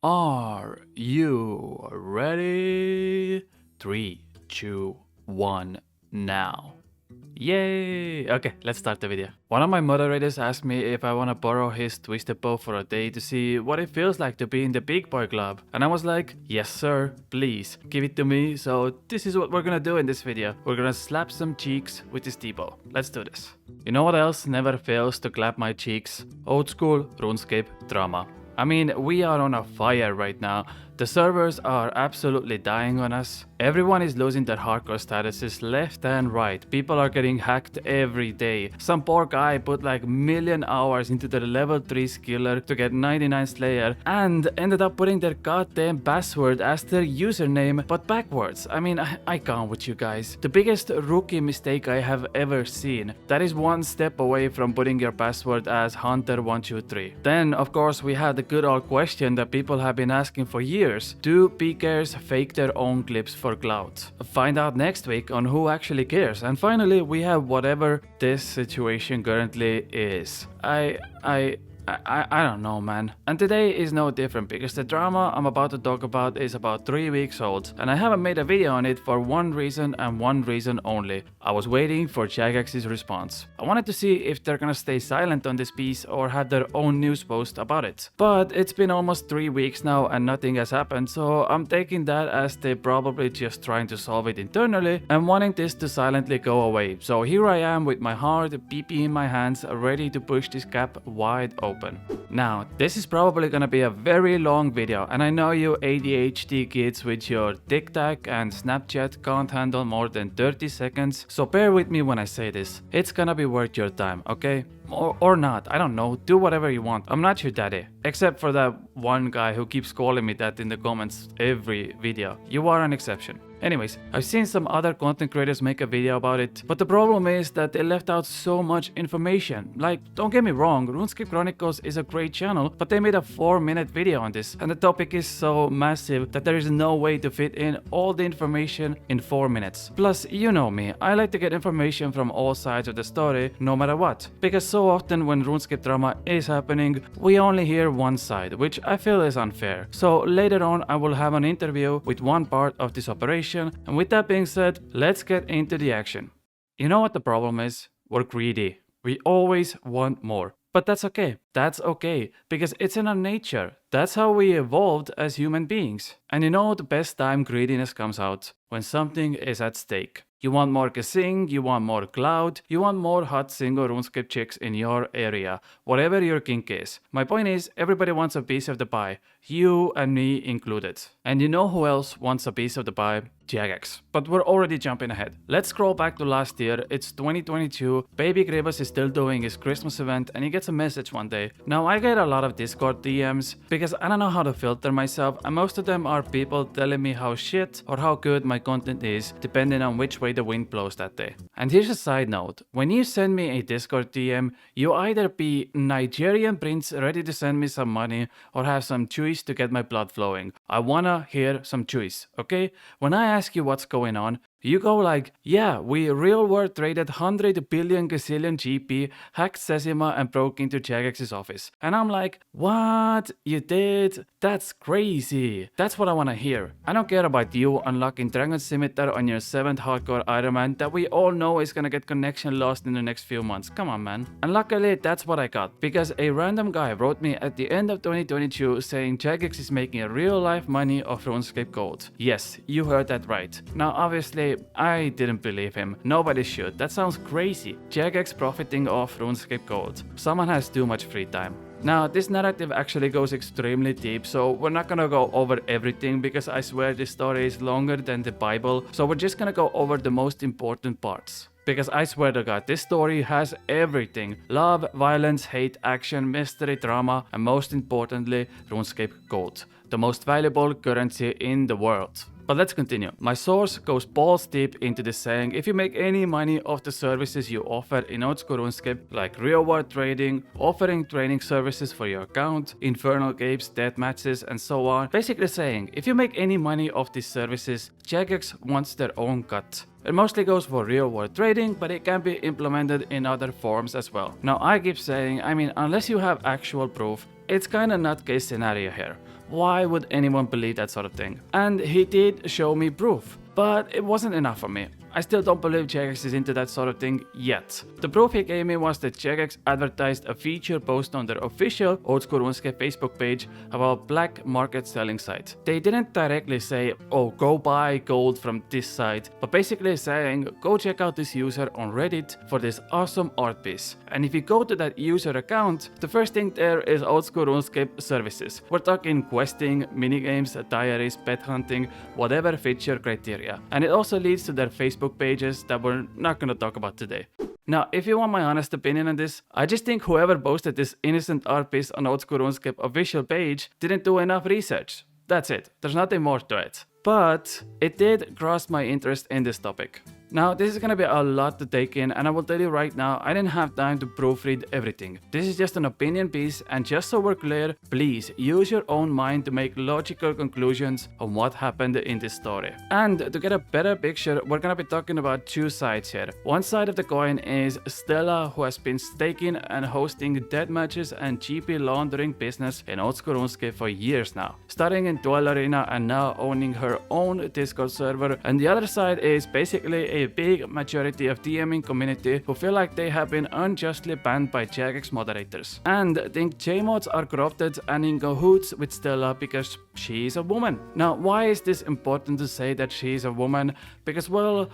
Are you ready? 3, 2, 1, now. Yay! Okay, let's start the video. One of my moderators asked me if I wanna borrow his twisted bow for a day to see what it feels like to be in the big boy club. And I was like, yes sir, please, give it to me. So this is what we're gonna do in this video. We're gonna slap some cheeks with this D-bow. Let's do this. You know what else never fails to clap my cheeks? Old school RuneScape drama. I mean, we are on a fire right now. The servers are absolutely dying on us. Everyone is losing their hardcore statuses left and right. People are getting hacked every day. Some poor guy put like million hours into the level 3 skiller to get 99 Slayer and ended up putting their goddamn password as their username but backwards. I mean, I can't with you guys. The biggest rookie mistake I have ever seen. That is one step away from putting your password as Hunter123. Then of course we had the good old question that people have been asking for years. Do PKers fake their own clips for clout? Find out next week on who actually cares. And finally, we have whatever this situation currently is. I don't know, man. And today is no different because the drama I'm about to talk about is about 3 weeks old and I haven't made a video on it for one reason and one reason only. I was waiting for Jagex's response. I wanted to see if they're gonna stay silent on this piece or have their own news post about it. But it's been almost 3 weeks now and nothing has happened, so I'm taking that as they probably just trying to solve it internally and wanting this to silently go away. So here I am with my hard PP in my hands, ready to push this cap wide open. Now, this is probably gonna be a very long video and I know you ADHD kids with your TikTok and Snapchat can't handle more than 30 seconds, so bear with me when I say this. It's gonna be worth your time, okay? Or not, I don't know, do whatever you want. I'm not your daddy. Except for that one guy who keeps calling me that in the comments every video. You are an exception. Anyways, I've seen some other content creators make a video about it, but the problem is that they left out so much information. Like, don't get me wrong, RuneScape Chronicles is a great channel, but they made a 4-minute video on this, and the topic is so massive that there is no way to fit in all the information in 4 minutes. Plus, you know me, I like to get information from all sides of the story, no matter what, because so often when RuneScape drama is happening, we only hear one side, which I feel is unfair. So later on, I will have an interview with one part of this operation. And with that being said, let's get into the action. You know what the problem is? We're greedy. We always want more. But that's okay. That's okay. Because it's in our nature. That's how we evolved as human beings. And you know the best time greediness comes out? When something is at stake. You want more Kasing, you want more Cloud, you want more hot single RuneScape chicks in your area, whatever your kink is. My point is, everybody wants a piece of the pie, you and me included. And you know who else wants a piece of the pie? Jagex. But we're already jumping ahead. Let's scroll back to last year, it's 2022, Baby Grievous is still doing his Christmas event and he gets a message one day. Now I get a lot of Discord DMs because I don't know how to filter myself and most of them are people telling me how shit or how good my content is depending on which way the wind blows that day. And here's a side note, when you send me a Discord DM, you either be Nigerian prince ready to send me some money or have some chewies to get my blood flowing. I wanna hear some chewies, okay? When I ask you what's going on, you go like, yeah, we real world traded 100 billion gazillion GP, hacked Sesima and broke into Jagex's office. And I'm like, what? You did? That's crazy. That's what I wanna hear. I don't care about you unlocking Dragon Scimitar on your 7th hardcore Iron Man that we all know is gonna get connection lost in the next few months. Come on, man. And luckily, that's what I got. Because a random guy wrote me at the end of 2022 saying Jagex is making a real life money off RuneScape Gold. Yes, you heard that right. Now, obviously, I didn't believe him. Nobody should. That sounds crazy. Jagex profiting off RuneScape Gold. Someone has too much free time. Now, this narrative actually goes extremely deep, so we're not gonna go over everything because I swear this story is longer than the Bible, so we're just gonna go over the most important parts. Because I swear to God, this story has everything. Love, violence, hate, action, mystery, drama, and most importantly, RuneScape Gold. The most valuable currency in the world. But let's continue. My source goes balls deep into this saying, if you make any money off the services you offer in old school RuneScape, like real world trading, offering training services for your account, infernal games, death matches, and so on, basically saying, if you make any money off these services, Jagex wants their own cut. It mostly goes for real world trading, but it can be implemented in other forms as well. Now I keep saying, unless you have actual proof, it's kinda not case scenario here. why would anyone believe that sort of thing? And he did show me proof, but it wasn't enough for me. I still don't believe Jagex is into that sort of thing yet. The proof he gave me was that Jagex advertised a feature post on their official Old School RuneScape Facebook page about black market selling site. They didn't directly say, oh, go buy gold from this site, but basically saying, go check out this user on Reddit for this awesome art piece. And if you go to that user account, the first thing there is Old School RuneScape services. We're talking questing, minigames, diaries, pet hunting, whatever fits your criteria. And it also leads to their Facebook pages that we're not going to talk about today. Now, if you want my honest opinion on this, I just think whoever posted this innocent art piece on Old School RuneScape official page didn't do enough research. That's it. There's nothing more to it. But it did cross my interest in this topic. Now, this is gonna be a lot to take in, and I will tell you right now, I didn't have time to proofread everything. This is just an opinion piece, and just so we're clear, please use your own mind to make logical conclusions on what happened in this story. And to get a better picture, we're gonna be talking about two sides here. One side of the coin is Stella, who has been staking and hosting death matches and GP laundering business in Old School RuneScape for years now, starting in Duel Arena and now owning her own Discord server. And the other side is basically a big majority of DMing community who feel like they have been unjustly banned by Jagex moderators and think J-mods are corrupted and in cahoots with Stella because she is a woman. Now, why is this important to say that she is a woman? Because, well,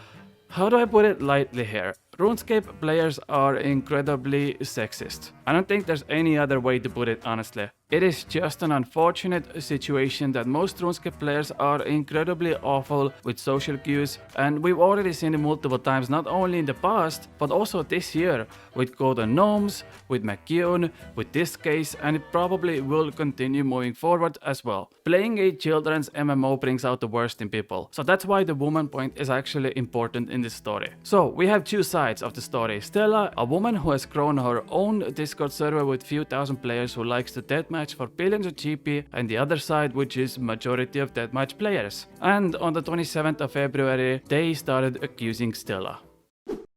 how do I put it lightly here? RuneScape players are incredibly sexist. I don't think there's any other way to put it, honestly. It is just an unfortunate situation that most RuneScape players are incredibly awful with social cues, and we've already seen it multiple times, not only in the past, but also this year, with Golden Gnomes, with McKeown, with this case, and it probably will continue moving forward as well. Playing a children's MMO brings out the worst in people, so that's why the woman point is actually important in this story. So, we have two sides of the story. Stella, a woman who has grown her own Discord server with few thousand players who likes to deathmatch for billions of GP, and the other side, which is majority of deathmatch players. And on the 27th of February, they started accusing Stella.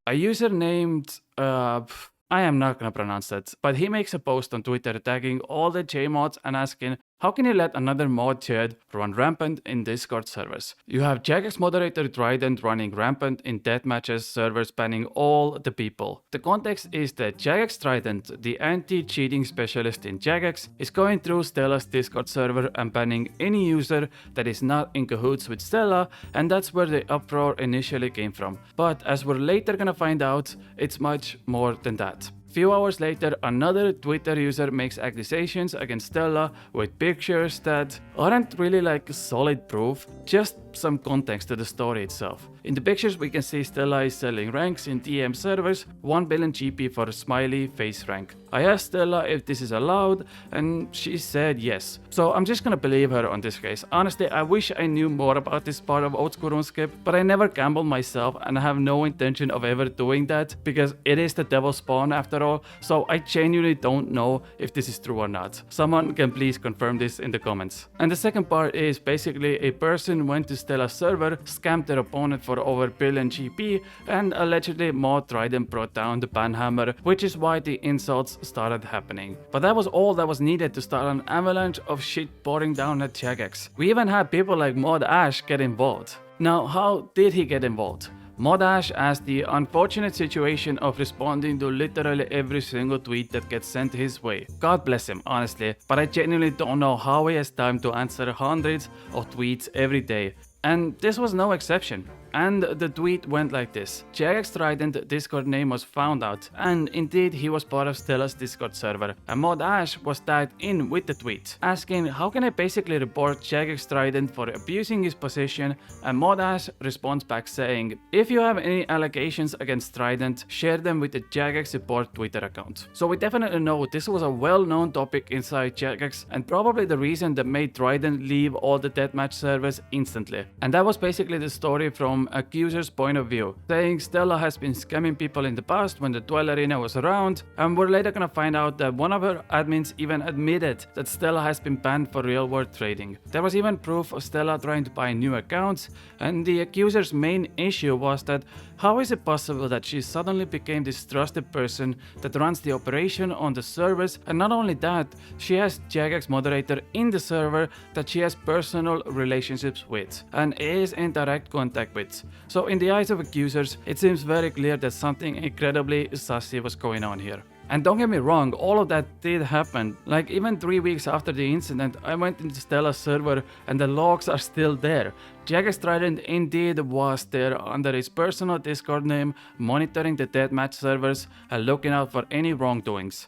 A user named I am not gonna pronounce that, but he makes a post on Twitter tagging all the J-mods and asking, how can you let another mod Chad run rampant in Discord servers? You have Jagex moderator Trident running rampant in deathmatches servers banning all the people. The context is that Jagex Trident, the anti-cheating specialist in Jagex, is going through Stella's Discord server and banning any user that is not in cahoots with Stella, and that's where the uproar initially came from. But as we're later gonna find out, it's much more than that. Few hours later, another Twitter user makes accusations against Stella with pictures that aren't really like solid proof, just some context to the story itself. In the pictures we can see Stella is selling ranks in TM servers, 1 billion GP for a smiley face rank. I asked Stella if this is allowed and she said yes. So I'm just gonna believe her on this case. Honestly, I wish I knew more about this part of Old School RuneScape, but I never gambled myself and I have no intention of ever doing that because it is the devil's spawn after all, so I genuinely don't know if this is true or not. Someone can please confirm this in the comments. And the second part is basically a person went to Stella's server, scammed their opponent for over billion GP, and allegedly mod Trident brought down the banhammer, which is why the insults started happening. But that was all that was needed to start an avalanche of shit pouring down at Jagex. We even had people like Mod Ash get involved. Now, how did he get involved? Mod Ash has the unfortunate situation of responding to literally every single tweet that gets sent his way. God bless him, honestly, but I genuinely don't know how he has time to answer hundreds of tweets every day. And this was no exception. And the tweet went like this: Jagex Trident Discord name was found out, and indeed he was part of Stella's Discord server. And Mod Ash was tagged in with the tweet, asking how can I basically report Jagex Trident for abusing his position, and Mod Ash responds back saying, if you have any allegations against Trident, share them with the Jagex support Twitter account. So we definitely know this was a well-known topic inside Jagex, and probably the reason that made Trident leave all the deathmatch servers instantly. And that was basically the story from from accuser's point of view, saying Stella has been scamming people in the past when the Duel Arena was around, and we're later gonna find out that one of her admins even admitted that Stella has been banned for real world trading. There was even proof of Stella trying to buy new accounts, and the accuser's main issue was that how is it possible that she suddenly became this trusted person that runs the operation on the servers, and not only that, she has Jagex moderator in the server that she has personal relationships with and is in direct contact with. So in the eyes of accusers, it seems very clear that something incredibly sussy was going on here. And don't get me wrong, all of that did happen. Like even 3 weeks after the incident, I went into Stella's server and the logs are still there. Jagex Trident indeed was there under his personal Discord name, monitoring the deathmatch servers and looking out for any wrongdoings.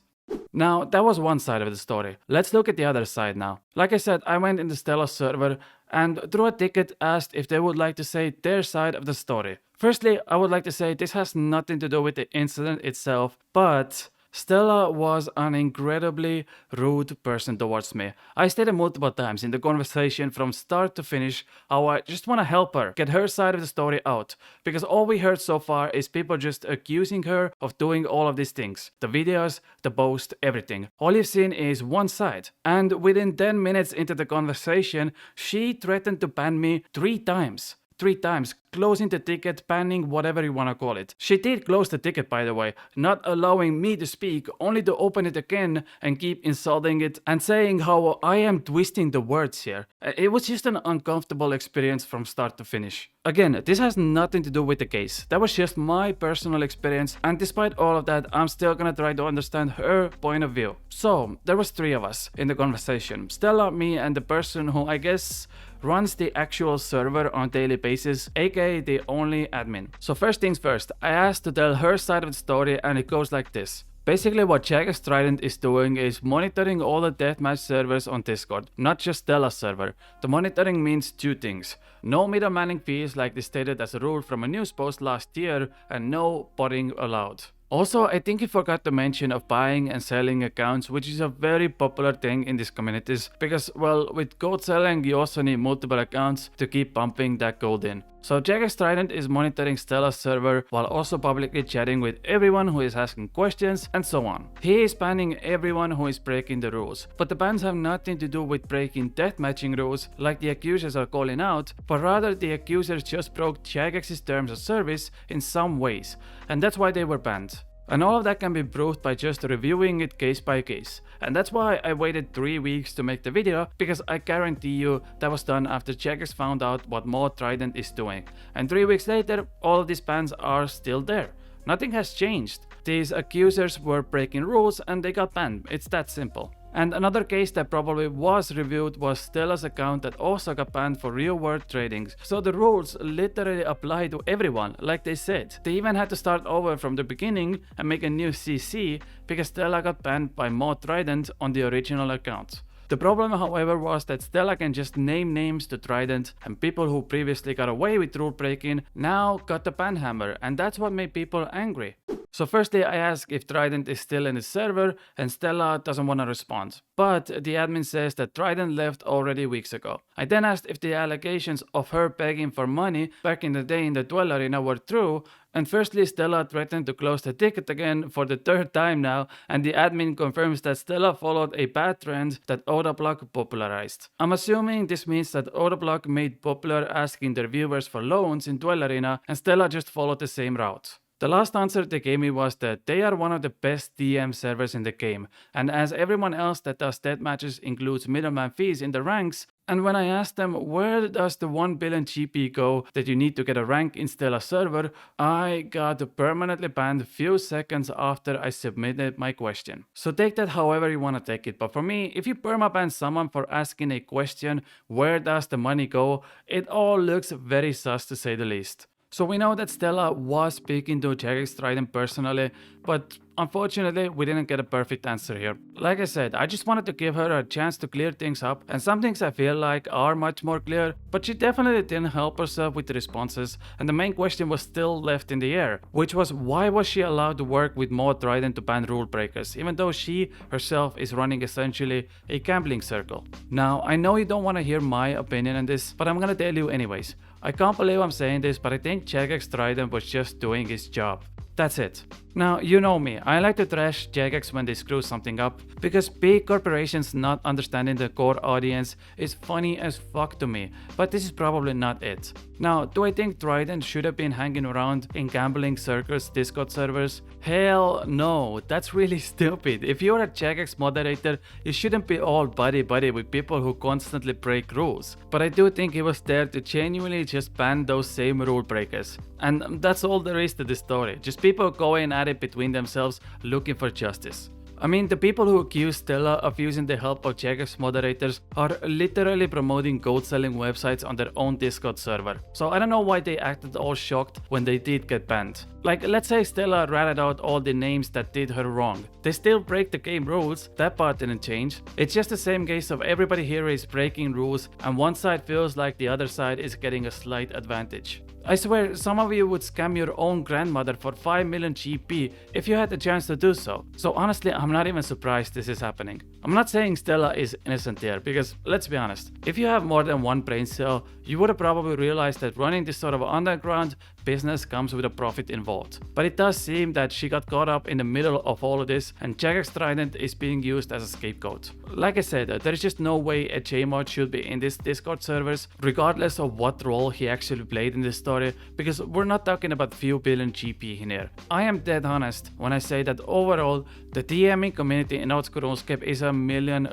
Now, that was one side of the story. Let's look at the other side now. Like I said, I went into Stella's server and through a ticket asked if they would like to say their side of the story. Firstly, I would like to say this has nothing to do with the incident itself, but Stella was an incredibly rude person towards me. I stated multiple times in the conversation from start to finish how I just want to help her get her side of the story out, because all we heard so far is people just accusing her of doing all of these things. The videos, the post, everything. All you've seen is one side. And within 10 minutes into the conversation, she threatened to ban me 3 times. 3 times, closing the ticket, banning, whatever you wanna call it. She did close the ticket, by the way, not allowing me to speak, only to open it again and keep insulting it and saying how I am twisting the words here. It was just an uncomfortable experience from start to finish. Again, this has nothing to do with the case. That was just my personal experience, and despite all of that, I'm still gonna try to understand her point of view. So, there was 3 of us in the conversation. Stella, me, and the person who I guess runs the actual server on a daily basis, aka the only admin. So first things first, I asked to tell her side of the story and it goes like this. Basically what Jagex Trident is doing is monitoring all the deathmatch servers on Discord, not just Stella's server. The monitoring means 2 things. No middlemaning fees like they stated as a rule from a news post last year, and no botting allowed. Also, I think he forgot to mention of buying and selling accounts, which is a very popular thing in these communities because, well, with gold selling you also need multiple accounts to keep pumping that gold in. So Jagex Trident is monitoring Stella's server while also publicly chatting with everyone who is asking questions and so on. He is banning everyone who is breaking the rules, but the bans have nothing to do with breaking deathmatching rules like the accusers are calling out, but rather the accusers just broke Jagex's terms of service in some ways, and that's why they were banned. And all of that can be proved by just reviewing it case by case. And that's why I waited 3 weeks to make the video, because I guarantee you that was done after Jagex found out what more Trident is doing. And 3 weeks later, all of these bans are still there. Nothing has changed. These accusers were breaking rules and they got banned. It's that simple. And another case that probably was reviewed was Stella's account that also got banned for real world trading. So the rules literally apply to everyone, like they said. They even had to start over from the beginning and make a new CC because Stella got banned by Mod Trident on the original account. The problem, however, was that Stella can just name names to Trident, and people who previously got away with rule breaking now got the ban hammer, and that's what made people angry. So firstly I asked if Trident is still in the server, and Stella doesn't want to respond. But the admin says that Trident left already weeks ago. I then asked if the allegations of her begging for money back in the day in the Duel Arena were true, and firstly Stella threatened to close the ticket again for the 3rd time now, and the admin confirms that Stella followed a bad trend that Odablock popularized. I'm assuming this means that Odablock made popular asking their viewers for loans in Duel Arena, and Stella just followed the same route. The last answer they gave me was that they are one of the best DM servers in the game, and as everyone else that does deathmatches includes middleman fees in the ranks, and when I asked them where does the 1 billion GP go that you need to get a rank in Stella server, I got permanently banned a few seconds after I submitted my question. So take that however you want to take it, but for me, if you permaban someone for asking a question, where does the money go, it all looks very sus to say the least. So we know that Stella was speaking to Jagex Trident personally, but unfortunately, we didn't get a perfect answer here. Like I said, I just wanted to give her a chance to clear things up, and some things I feel like are much more clear, but she definitely didn't help herself with the responses, and the main question was still left in the air, which was why was she allowed to work with more Trident to ban rule breakers, even though she herself is running essentially a gambling circle. Now, I know you don't want to hear my opinion on this, but I'm gonna tell you anyways. I can't believe I'm saying this, but I think Jagex Trident was just doing his job. That's it. Now, you know me, I like to trash Jagex when they screw something up, because big corporations not understanding the core audience is funny as fuck to me, but this is probably not it. Now, do I think Trident should have been hanging around in gambling circles Discord servers? Hell no, that's really stupid. If you're a Jagex moderator, you shouldn't be all buddy-buddy with people who constantly break rules. But I do think he was there to genuinely just ban those same rule breakers. And that's all there is to the story, just people going at it between themselves looking for justice. I mean, the people who accuse Stella of using the help of Jagex moderators are literally promoting gold-selling websites on their own Discord server. So I don't know why they acted all shocked when they did get banned. Like, let's say Stella ratted out all the names that did her wrong. They still break the game rules, that part didn't change. It's just the same case of everybody here is breaking rules and one side feels like the other side is getting a slight advantage. I swear, some of you would scam your own grandmother for 5 million GP if you had the chance to do so. So honestly, I'm not even surprised this is happening. I'm not saying Stella is innocent here, because let's be honest, if you have more than one brain cell, you would have probably realized that running this sort of underground business comes with a profit involved. But it does seem that she got caught up in the middle of all of this, and Jagex Trident is being used as a scapegoat. Like I said, there is just no way a JMod should be in this Discord servers, regardless of what role he actually played in this story, because we're not talking about few billion GP here. I am dead honest when I say that overall, the DMing community in RuneScape is $1 million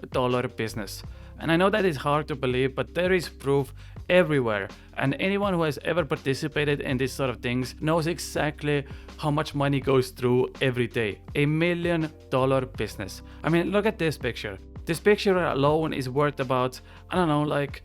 business. And I know that is hard to believe, but there is proof everywhere, and anyone who has ever participated in these sort of things knows exactly how much money goes through every day. $1 million business. I mean, look at this picture. This picture alone is worth about, I don't know, like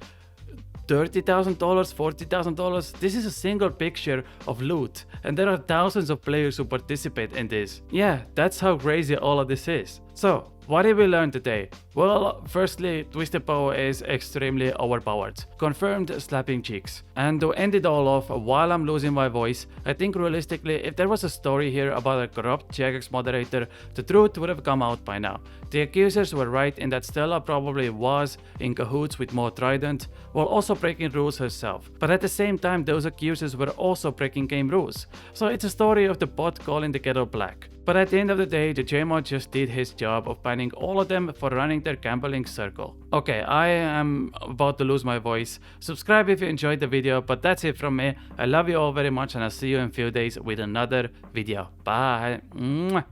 $30,000, $40,000. This is a single picture of loot, and there are thousands of players who participate in this. Yeah, that's how crazy all of this is. So, what did we learn today? Well, firstly, Twisted Power is extremely overpowered. Confirmed slapping cheeks. And to end it all off, while I'm losing my voice, I think realistically, if there was a story here about a corrupt Jagex moderator, the truth would have come out by now. The accusers were right in that Stella probably was in cahoots with more Trident, while also breaking rules herself. But at the same time, those accusers were also breaking game rules. So it's a story of the pot calling the kettle black. But at the end of the day, the JMod just did his job of banning all of them for running their gambling circle. Okay, I am about to lose my voice. Subscribe if you enjoyed the video, but that's it from me. I love you all very much, and I'll see you in a few days with another video. Bye. Mwah.